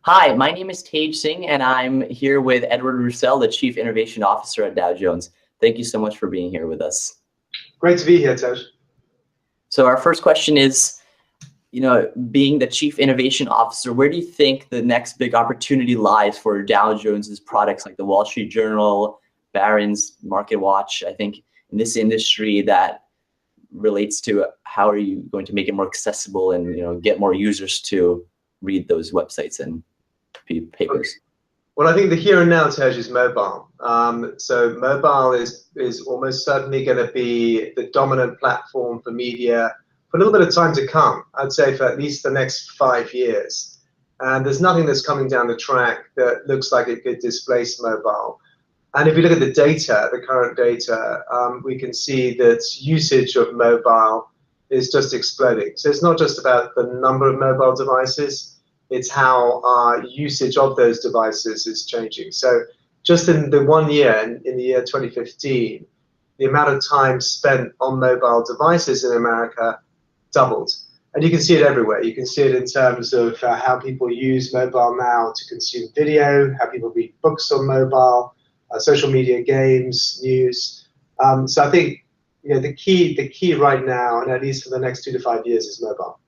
Hi, my name is Singh, and I'm here with Edward Roussel, the Chief Innovation Officer at Dow Jones. Thank you so much for being here with us. Great to be here, Tej. So our first question is, being the Chief Innovation Officer, where do you think the next big opportunity lies for Dow Jones's products like the Wall Street Journal, Barron's, Market Watch? I think in this industry that relates to how are you going to make it more accessible and get more users to read those websites and papers. Well, I think the here and now, Tej, is mobile. So mobile is almost certainly going to be the dominant platform for media for a little bit of time to come. I'd say for at least the next 5 years. And there's nothing that's coming down the track that looks like it could displace mobile. And if you look at the data, the current data, we can see that usage of mobile is just exploding. So it's not just about the number of mobile devices, it's how our usage of those devices is changing. So just in the 1 year, in the year 2015, the amount of time spent on mobile devices in America doubled. And you can see it everywhere. You can see it in terms of how people use mobile now to consume video, how people read books on mobile, social media, games, news. So I think the key right now, and at least for the next 2 to 5 years, is mobile.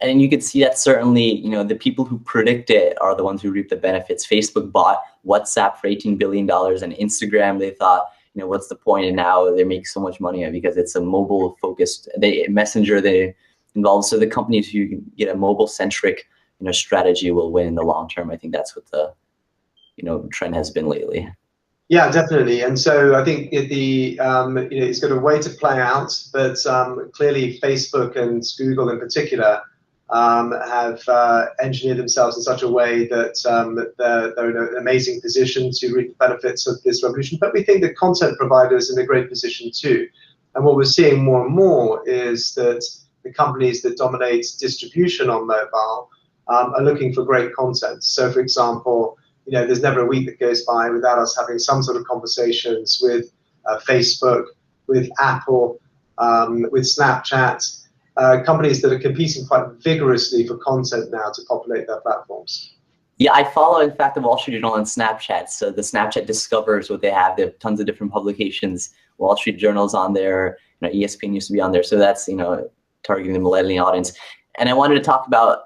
And you could see that certainly, the people who predict it are the ones who reap the benefits. Facebook bought WhatsApp for $18 billion, and Instagram, they thought, what's the point? And now they make so much money because it's a mobile-focused messenger they involve. So the companies who get a mobile-centric, strategy will win in the long term. I think that's what the, trend has been lately. Yeah, definitely. And so I think it's got a way to play out, but clearly Facebook and Google in particular have engineered themselves in such a way that they're in an amazing position to reap the benefits of this revolution. But we think that content providers are in a great position too. And what we're seeing more and more is that the companies that dominate distribution on mobile are looking for great content. So for example, there's never a week that goes by without us having some sort of conversations with Facebook, with Apple, with Snapchat, companies that are competing quite vigorously for content now to populate their platforms. Yeah, I follow, in fact, the Wall Street Journal on Snapchat. So the Snapchat discovers what they have. They have tons of different publications. Wall Street Journal's on there. ESPN used to be on there. So that's, targeting the millennial audience. And I wanted to talk about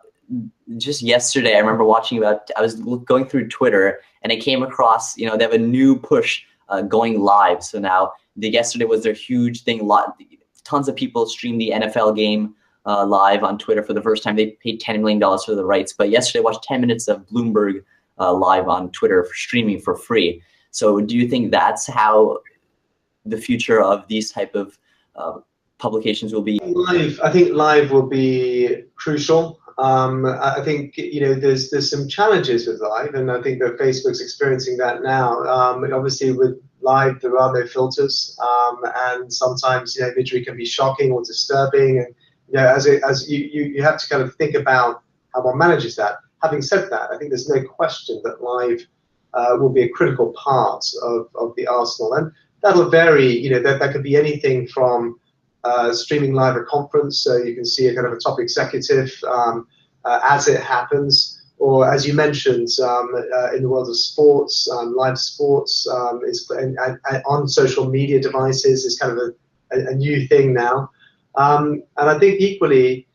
just yesterday, I remember I was going through Twitter and I came across, they have a new push going live. So now, yesterday was their huge thing. Tons of people streamed the NFL game live on Twitter for the first time. They paid $10 million for the rights. But yesterday I watched 10 minutes of Bloomberg live on Twitter for streaming for free. So do you think that's how the future of these type of publications will be? I think live will be crucial. I think there's some challenges with live, and I think that Facebook's experiencing that now. Obviously, with live there are no filters, and sometimes imagery can be shocking or disturbing, and as you have to kind of think about how one manages that. Having said that, I think there's no question that live will be a critical part of the arsenal, and that'll vary. That could be anything from streaming live a conference, so you can see a kind of a top executive as it happens, or as you mentioned, in the world of sports, live sports is on social media devices is kind of a new thing now, and I think equally,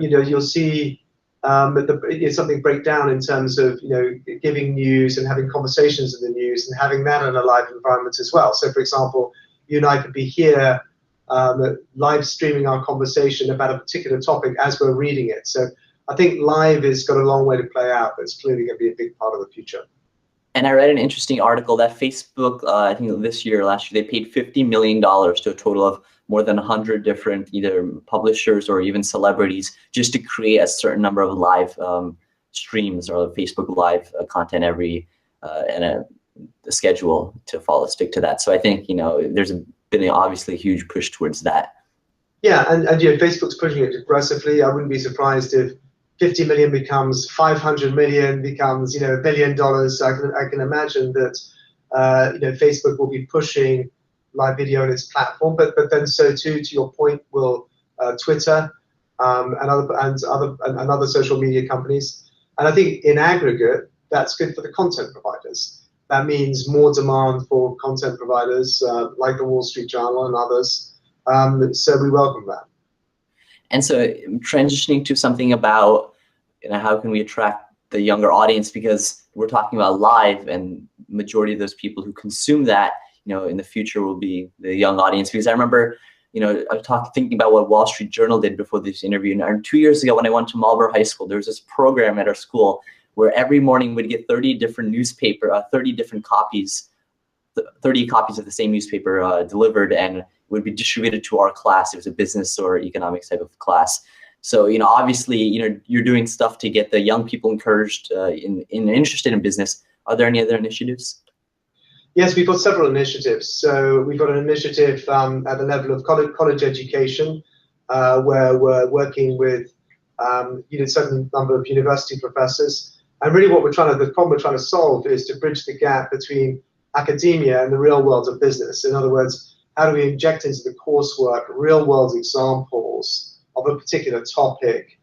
you'll see something break down in terms of giving news and having conversations in the news and having that in a live environment as well. So, for example, you and I could be here live streaming our conversation about a particular topic as we're reading it. So I think live has got a long way to play out, but it's clearly going to be a big part of the future. And I read an interesting article that Facebook, I think this year or last year, they paid $50 million to a total of more than 100 different either publishers or even celebrities just to create a certain number of live streams or Facebook live content every and a schedule to stick to that. So I think there's been obviously a huge push towards that. Yeah, and Facebook's pushing it aggressively. I wouldn't be surprised if 50 million becomes 500 million, becomes $1 billion. So I can imagine that Facebook will be pushing live video on its platform, but then so too, to your point, will Twitter and other social media companies. And I think in aggregate, that's good for the content providers. That means more demand for content providers like the Wall Street Journal and others. So we welcome that. And so transitioning to something about, how can we attract the younger audience, because we're talking about live, and majority of those people who consume that, in the future will be the young audience. Because I remember, I was thinking about what Wall Street Journal did before this interview. And 2 years ago, when I went to Marlborough High School, there was this program at our school where every morning we'd get 30 different newspaper, 30 different copies, 30 copies of the same newspaper delivered, and would be distributed to our class. It was a business or economics type of class. So, obviously, you're doing stuff to get the young people encouraged interested in business. Are there any other initiatives? Yes, we've got several initiatives. So we've got an initiative at the level of college education, where we're working with a certain number of university professors. And really the problem we're trying to solve is to bridge the gap between academia and the real world of business. In other words, how do we inject into the coursework real world examples of a particular topic,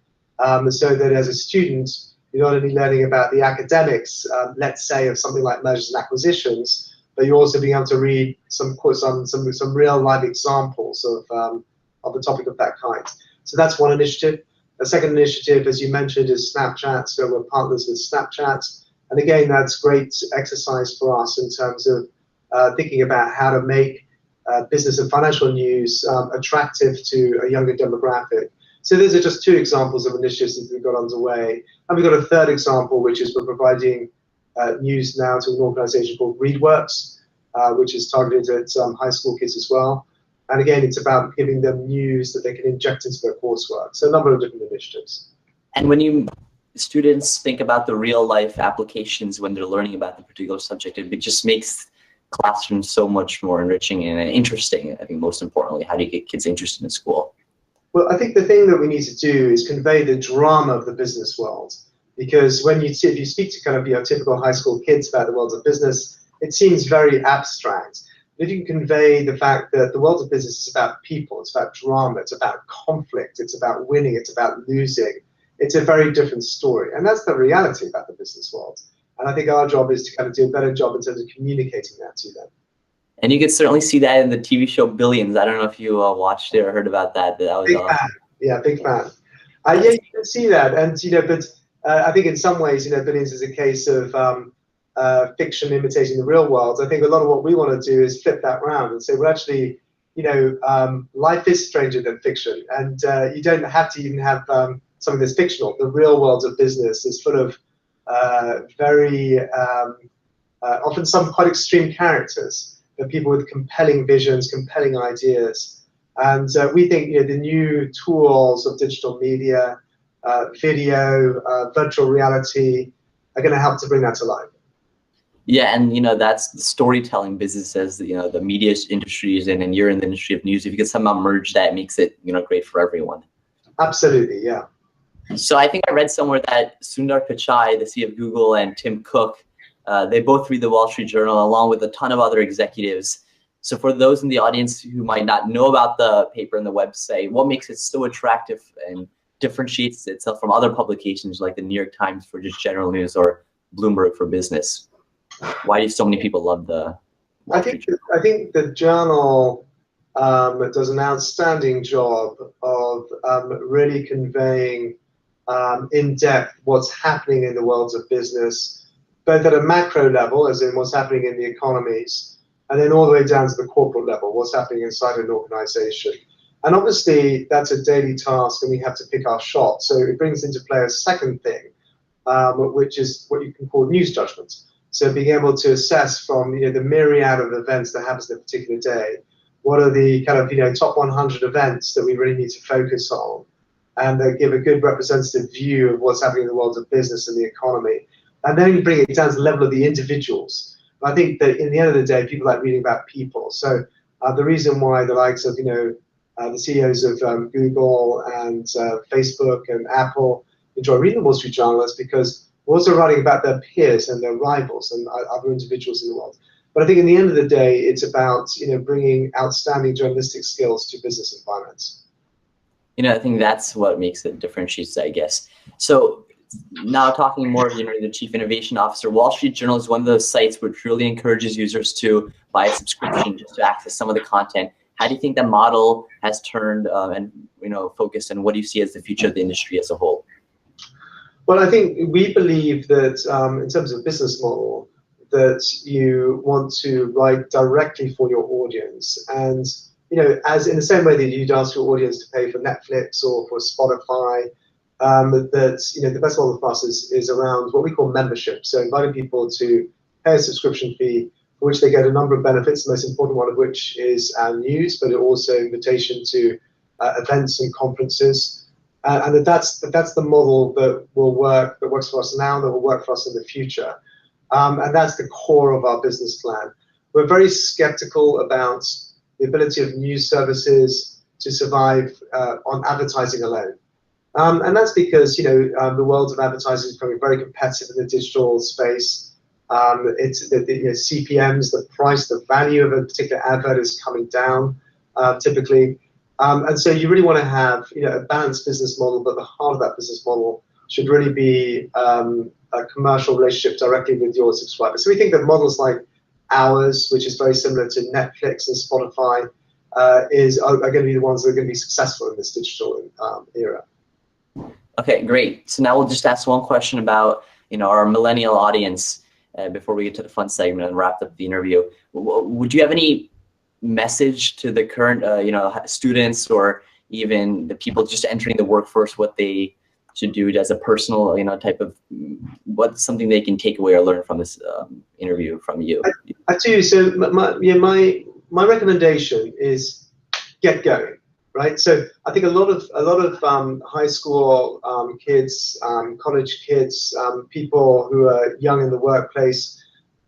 so that as a student, you're not only learning about the academics, let's say, of something like mergers and acquisitions, but you're also being able to read some real life examples of the topic of that kind. So that's one initiative. A second initiative, as you mentioned, is Snapchat. So we're partners with Snapchat. And again, that's great exercise for us in terms of thinking about how to make business and financial news attractive to a younger demographic. So those are just two examples of initiatives that we've got underway. And we've got a third example, which is we're providing news now to an organization called ReadWorks, which is targeted at high school kids as well. And again, it's about giving them news that they can inject into their coursework. So a number of different initiatives. And when students think about the real life applications when they're learning about the particular subject, it just makes classrooms so much more enriching and interesting. I think most importantly, how do you get kids interested in school? Well, I think the thing that we need to do is convey the drama of the business world. Because if you speak to kind of typical high school kids about the world of business, it seems very abstract. If you can convey the fact that the world of business is about people, it's about drama, it's about conflict, it's about winning, it's about losing, it's a very different story. And that's the reality about the business world. And I think our job is to kind of do a better job in terms of communicating that to them. And you can certainly see that in the TV show Billions. I don't know if you watched it or heard about that. That was big fan. Yeah, big fan. Yeah, you can see that. And, but I think in some ways, Billions is a case of fiction imitating the real world. I think a lot of what we want to do is flip that around and say, well, actually, life is stranger than fiction. And you don't have to even have something that's fictional. The real world of business is full of very often some quite extreme characters, but people with compelling visions, compelling ideas. And we think the new tools of digital media, video, virtual reality are going to help to bring that to life. Yeah, and that's the storytelling business, as the media industry is in, and you're in the industry of news. If you can somehow merge that, it makes it great for everyone. Absolutely, yeah. So I think I read somewhere that Sundar Pichai, the CEO of Google, and Tim Cook, they both read the Wall Street Journal along with a ton of other executives. So for those in the audience who might not know about the paper and the website, what makes it so attractive and differentiates itself from other publications like the New York Times for just general news or Bloomberg for business? Why do so many people love the Wall Street Journal? I think the journal does an outstanding job of really conveying in depth what's happening in the worlds of business, both at a macro level, as in what's happening in the economies, and then all the way down to the corporate level, what's happening inside an organization. And obviously, that's a daily task, and we have to pick our shot. So it brings into play a second thing, which is what you can call news judgment. So being able to assess from the myriad of events that happens in a particular day, what are the kind of top 100 events that we really need to focus on, and give a good representative view of what's happening in the world of business and the economy. And then you bring it down to the level of the individuals. I think that in the end of the day, people like reading about people. So the reason why the likes of the CEOs of Google and Facebook and Apple enjoy reading the Wall Street Journal is because we're also writing about their peers and their rivals and other individuals in the world. But I think in the end of the day, it's about bringing outstanding journalistic skills to business and finance. I think that's what makes it differentiates, I guess. So Now talking more of, the Chief Innovation Officer, Wall Street Journal is one of those sites which really encourages users to buy a subscription just to access some of the content. How do you think that model has turned and focused, and what do you see as the future of the industry as a whole? Well, I think we believe that in terms of business model, that you want to write directly for your audience, and as in the same way that you'd ask your audience to pay for Netflix or for Spotify. That the best model for us is around what we call membership. So inviting people to pay a subscription fee for which they get a number of benefits, the most important one of which is our news, but also invitation to events and conferences. And that's the model that works for us now, that will work for us in the future. And that's the core of our business plan. We're very skeptical about the ability of news services to survive on advertising alone. And that's because the world of advertising is becoming very competitive in the digital space. It's the CPMs, the price, the value of a particular advert is coming down typically. And so you really want to have a balanced business model, but the heart of that business model should really be a commercial relationship directly with your subscribers. So we think that models like ours, which is very similar to Netflix and Spotify, are going to be the ones that are going to be successful in this digital era. Okay, great. So now we'll just ask one question about our millennial audience before we get to the fun segment and wrap up the interview. Would you have any message to the current students or even the people just entering the workforce, what they should do as a personal type of what's something they can take away or learn from this interview from you? I do. So my recommendation is get going. Right, so I think a lot of high school kids, college kids, people who are young in the workplace,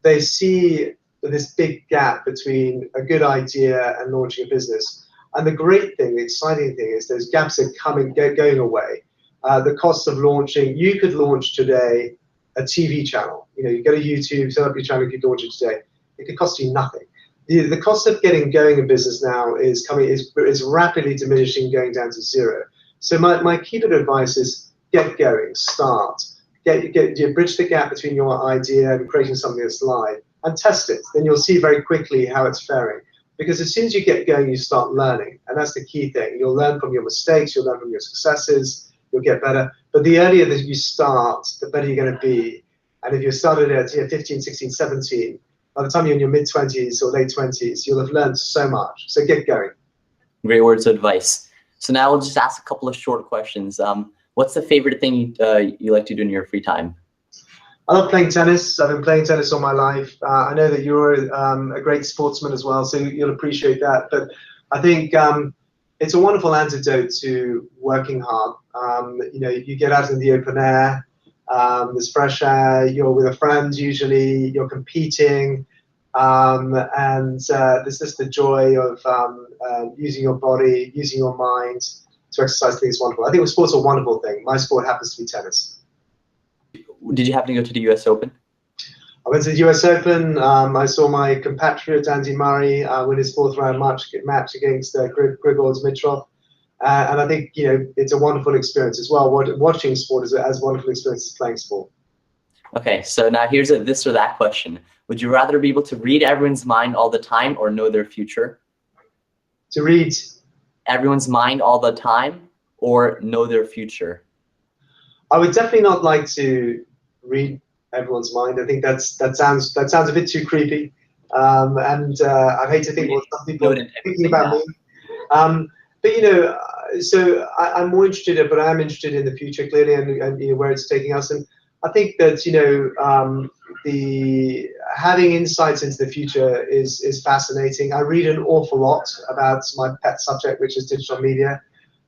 they see this big gap between a good idea and launching a business. And the great thing, the exciting thing, is those gaps are going away. The cost of launching, you could launch today a TV channel. You go to YouTube, set up your channel, you could launch it today. It could cost you nothing. The cost of getting going in business now is rapidly diminishing, going down to zero. So my key bit of advice is get going, start, bridge the gap between your idea and creating something that's live, and test it. Then you'll see very quickly how it's faring. Because as soon as you get going, you start learning, and that's the key thing. You'll learn from your mistakes, you'll learn from your successes, you'll get better. But the earlier that you start, the better you're going to be. And if you started at 15, 16, 17. By the time you're in your mid-20s or late 20s, you'll have learned so much. So get going. Great words of advice. So now we'll just ask a couple of short questions. What's the favorite thing you like to do in your free time? I love playing tennis. I've been playing tennis all my life. I know that you're a great sportsman as well, so you'll appreciate that. But I think it's a wonderful antidote to working hard. You get out in the open air. There's fresh air, you're with a friend usually, you're competing, and there's just the joy of using your body, using your mind to exercise. I think it's wonderful. I think sport's a wonderful thing. My sport happens to be tennis. Did you happen to go to the US Open? I went to the US Open. I saw my compatriot Andy Murray win his fourth round match against Grigor Dimitrov. And I think it's a wonderful experience as well. Watching sport is as wonderful experience as playing sport. Okay, so now here's a this or that question. Would you rather be able to read everyone's mind all the time or know their future? To read everyone's mind all the time or know their future? I would definitely not like to read everyone's mind. I think that sounds a bit too creepy, and I hate to think what some people are thinking about me. But so I'm more interested in, but I'm interested in the future clearly, and where it's taking us. And I think that the having insights into the future is fascinating. I read an awful lot about my pet subject, which is digital media,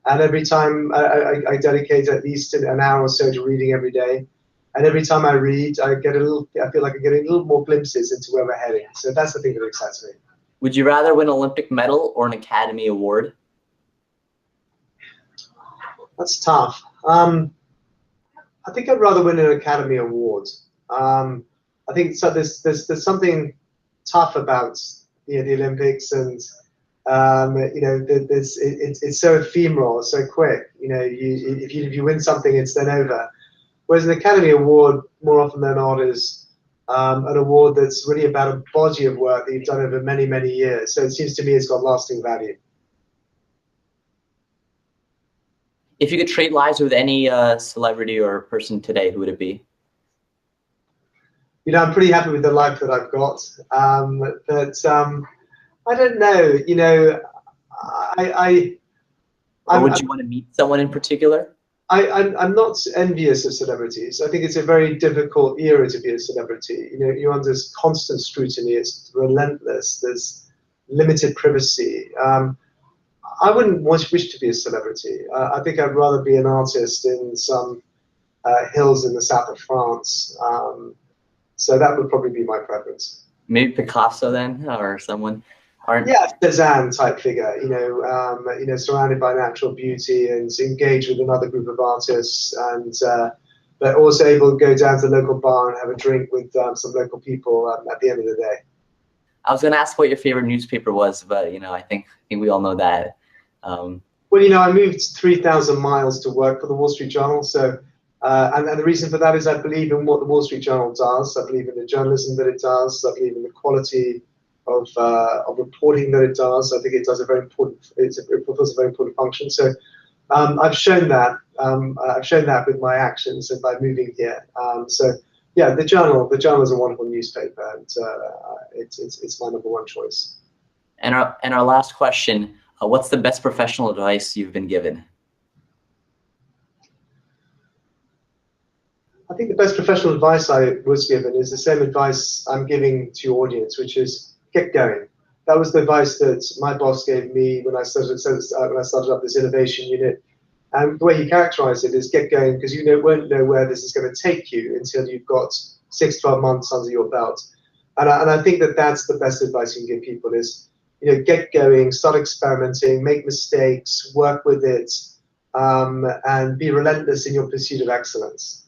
and every time I dedicate at least an hour or so to reading every day. And every time I read, I feel like I'm getting a little more glimpses into where we're heading. So that's the thing that excites me. Would you rather win an Olympic medal or an Academy Award? That's tough. I think I'd rather win an Academy Award. I think so. There's something tough about the Olympics, and it's so ephemeral, so quick. If you win something, it's then over. Whereas an Academy Award, more often than not, is an award that's really about a body of work that you've done over many, many years. So it seems to me it's got lasting value. If you could trade lives with any celebrity or person today, who would it be? You know, I'm pretty happy with the life that I've got. But I don't know. You know, Or would you want to meet someone in particular? I'm not envious of celebrities. I think it's a very difficult era to be a celebrity. You know, you're under constant scrutiny. It's relentless. There's limited privacy. I wouldn't wish to be a celebrity. I think I'd rather be an artist in some hills in the south of France. So that would probably be my preference. Maybe Picasso then, or someone. Yeah, Cézanne type figure. You know, surrounded by natural beauty and engage with another group of artists, and but also able to go down to the local bar and have a drink with some local people at the end of the day. I was going to ask what your favorite newspaper was, but you know, I think we all know that. Well, you know, I moved 3,000 miles to work for the Wall Street Journal, so and the reason for that is I believe in what the Wall Street Journal does. I believe in the journalism that it does. I believe in the quality of reporting that it does. I think it does a very important. It fulfills a very important function. So I've shown that. I've shown that with my actions and by moving here. So yeah, the Journal is a wonderful newspaper, and it's my number one choice. And our last question: what's the best professional advice you've been given? I think the best professional advice I was given is the same advice I'm giving to your audience, which is get going. That was the advice that my boss gave me when I started up this innovation unit. And the way he characterized it is get going, because you won't know where this is going to take you until you've got 6, 12 months under your belt. And I think that that's the best advice you can give people is, you know, get going, start experimenting, make mistakes, work with it, and be relentless in your pursuit of excellence.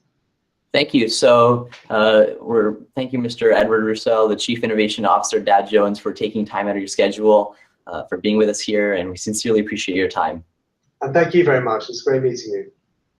Thank you. So thank you, Mr. Edward Roussel, the Chief Innovation Officer at Dow Jones, for taking time out of your schedule, for being with us here, and we sincerely appreciate your time. And thank you very much. It's great meeting you.